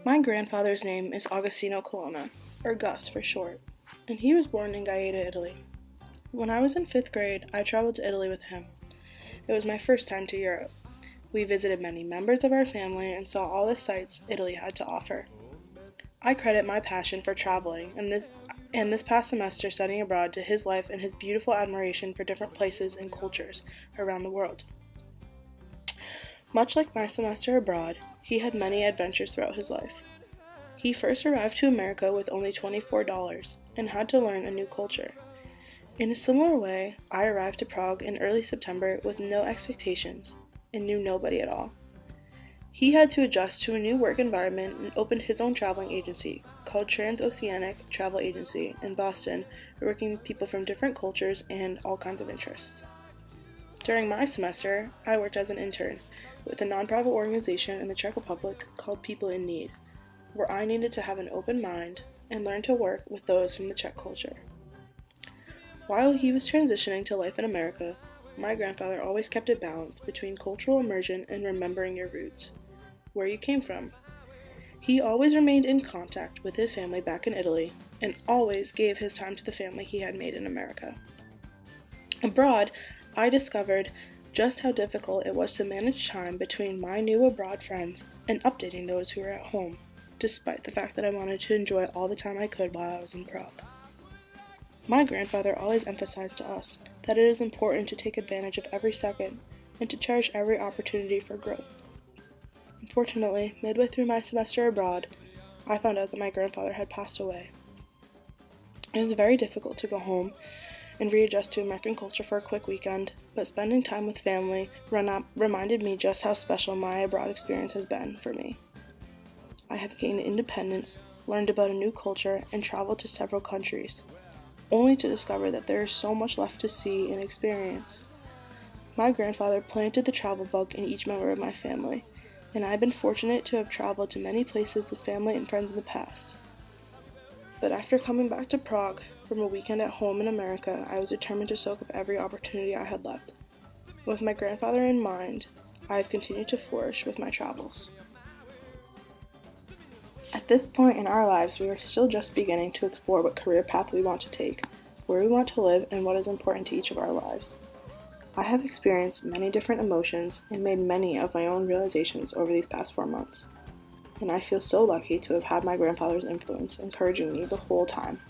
My grandfather's name is Agostino Colonna, or Gus for short, and he was born in Gaeta, Italy. When I was in 5th grade, I traveled to Italy with him. It was my first time to Europe. We visited many members of our family and saw all the sights Italy had to offer. I credit my passion for traveling and this past semester studying abroad to his life and his beautiful admiration for different places and cultures around the world. Much like my semester abroad, he had many adventures throughout his life. He first arrived to America with only $24 and had to learn a new culture. In a similar way, I arrived to Prague in early September with no expectations and knew nobody at all. He had to adjust to a new work environment and opened his own traveling agency called Transoceanic Travel Agency in Boston, working with people from different cultures and all kinds of interests. During my semester, I worked as an intern with a nonprofit organization in the Czech Republic called People in Need, where I needed to have an open mind and learn to work with those from the Czech culture. While he was transitioning to life in America, my grandfather always kept a balance between cultural immersion and remembering your roots, where you came from. He always remained in contact with his family back in Italy and always gave his time to the family he had made in America. Abroad, I discovered just how difficult it was to manage time between my new abroad friends and updating those who were at home, despite the fact that I wanted to enjoy all the time I could while I was in Prague. My grandfather always emphasized to us that it is important to take advantage of every second and to cherish every opportunity for growth. Unfortunately, midway through my semester abroad, I found out that my grandfather had passed away. It was very difficult to go home and readjust to American culture for a quick weekend, but spending time with family reminded me just how special my abroad experience has been for me. I have gained independence, learned about a new culture, and traveled to several countries, only to discover that there is so much left to see and experience. My grandfather planted the travel bug in each member of my family, and I've been fortunate to have traveled to many places with family and friends in the past. But after coming back to Prague from a weekend at home in America, I was determined to soak up every opportunity I had left. With my grandfather in mind, I have continued to flourish with my travels. At this point in our lives, we are still just beginning to explore what career path we want to take, where we want to live, and what is important to each of our lives. I have experienced many different emotions and made many of my own realizations over these past 4 months, and I feel so lucky to have had my grandfather's influence encouraging me the whole time.